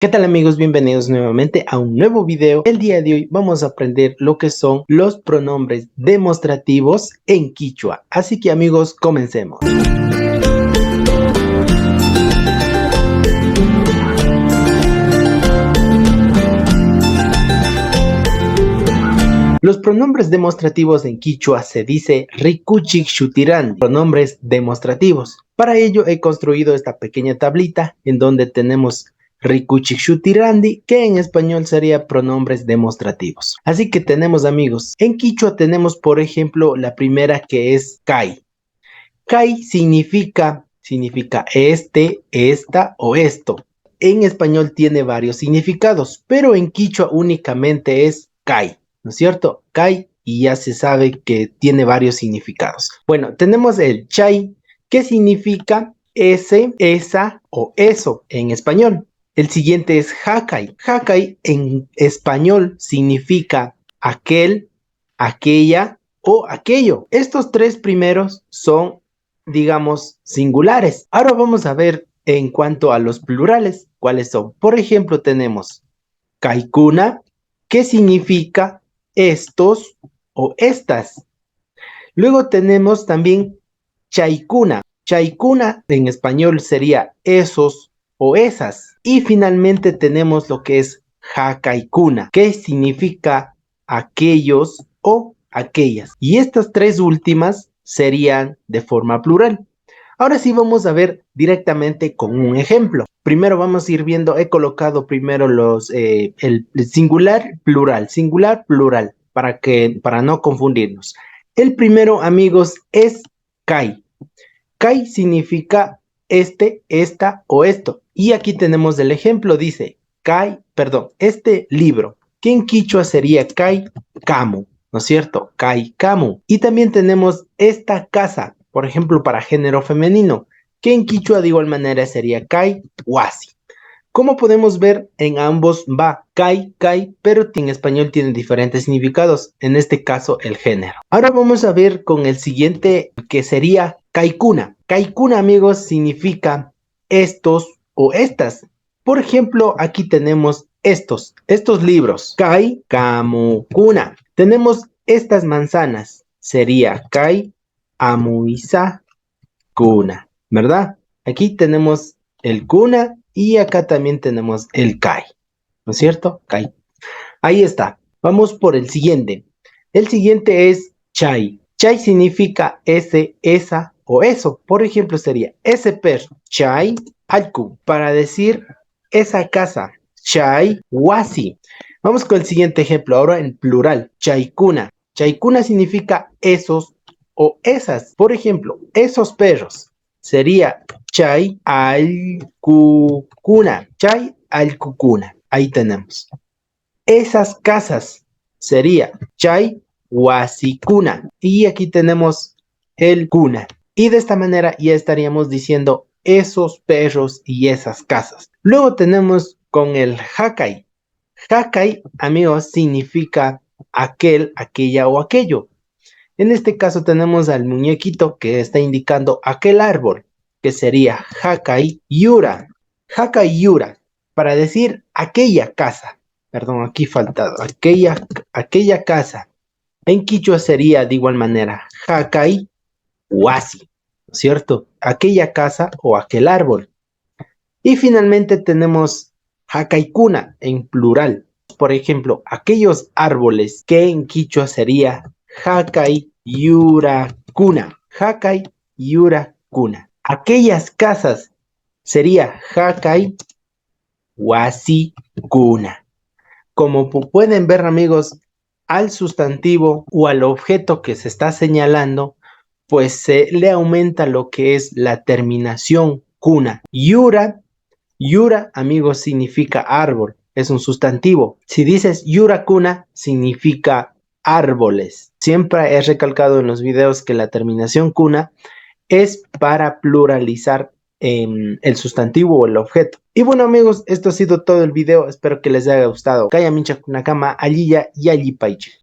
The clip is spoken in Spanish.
¿Qué tal amigos? Bienvenidos nuevamente a un nuevo video. El día de hoy vamos a aprender lo que son los pronombres demostrativos en quichua. Así que amigos, comencemos. Los pronombres demostrativos en quichua se dice rikuchik shutiran, pronombres demostrativos. Para ello he construido esta pequeña tablita en donde tenemos Rikuchik Shutirandi, que en español sería pronombres demostrativos. Así que tenemos amigos, en quichua tenemos por ejemplo la primera que es kai. Kai significa este, esta o esto. En español tiene varios significados, pero en quichua únicamente es kai, ¿no es cierto? Kai, y ya se sabe que tiene varios significados. Bueno, tenemos el chai, que significa ese, esa o eso en español. El siguiente es hakai. Hakai en español significa aquel, aquella o aquello. Estos tres primeros son, digamos, singulares. Ahora vamos a ver en cuanto a los plurales, cuáles son. Por ejemplo, tenemos kaikuna, que significa estos o estas. Luego tenemos también chaikuna. Chaikuna en español sería esos o esas. Y finalmente tenemos lo que es hakaikuna, que significa aquellos o aquellas. Y estas tres últimas serían de forma plural. Ahora sí vamos a ver directamente con un ejemplo. Primero vamos a ir viendo, he colocado primero el singular, plural, para no confundirnos. El primero, amigos, es kai. Kai significa este, esta o esto. Y aquí tenemos el ejemplo, dice este libro, que en quichua sería kai kamu, ¿no es cierto? Kai kamu. Y también tenemos esta casa, por ejemplo, para género femenino, que en quichua de igual manera sería kai wasi. Como podemos ver, en ambos va kai, pero en español tienen diferentes significados, en este caso el género. Ahora vamos a ver con el siguiente, que sería kaikuna. Kaikuna, amigos, significa estos o estas. Por ejemplo, aquí tenemos estos libros. Kai, kamu, kuna. Tenemos estas manzanas. Sería kai, amuisa, kuna, ¿verdad? Aquí tenemos el kuna y acá también tenemos el kai, ¿no es cierto? Kai. Ahí está. Vamos por el siguiente. El siguiente es chai. Chai significa ese, esa o eso. Por ejemplo, sería ese perro, chai alku. Para decir esa casa, chai wasi. Vamos con el siguiente ejemplo, ahora en plural, chaikuna. Chaikuna significa esos o esas. Por ejemplo, esos perros sería chai alkukuna. Chai alkukuna. Ahí tenemos. Esas casas sería chai wasikuna. Y aquí tenemos el kuna. Y de esta manera ya estaríamos diciendo esos perros y esas casas. Luego tenemos con el hakai. Hakai, amigos, significa aquel, aquella o aquello. En este caso tenemos al muñequito que está indicando aquel árbol, que sería hakai yura. Hakai yura, para decir aquella casa. Perdón, aquí faltado. Aquella casa. En quichua sería de igual manera hakai wasi, ¿no es cierto? Aquella casa o aquel árbol. Y finalmente tenemos hakaikuna en plural. Por ejemplo, aquellos árboles, que en quichua sería hakai yurakuna. Hakai yurakuna. Aquellas casas sería hakai wasikuna. Como pueden ver, amigos, al sustantivo o al objeto que se está señalando, pues se le aumenta lo que es la terminación kuna. Yura, amigos, significa árbol, es un sustantivo. Si dices yurakuna, significa árboles. Siempre he recalcado en los videos que la terminación kuna es para pluralizar el sustantivo o el objeto. Y bueno, amigos, esto ha sido todo el video. Espero que les haya gustado. Kaya mincha nakama, alliya y allí paiche.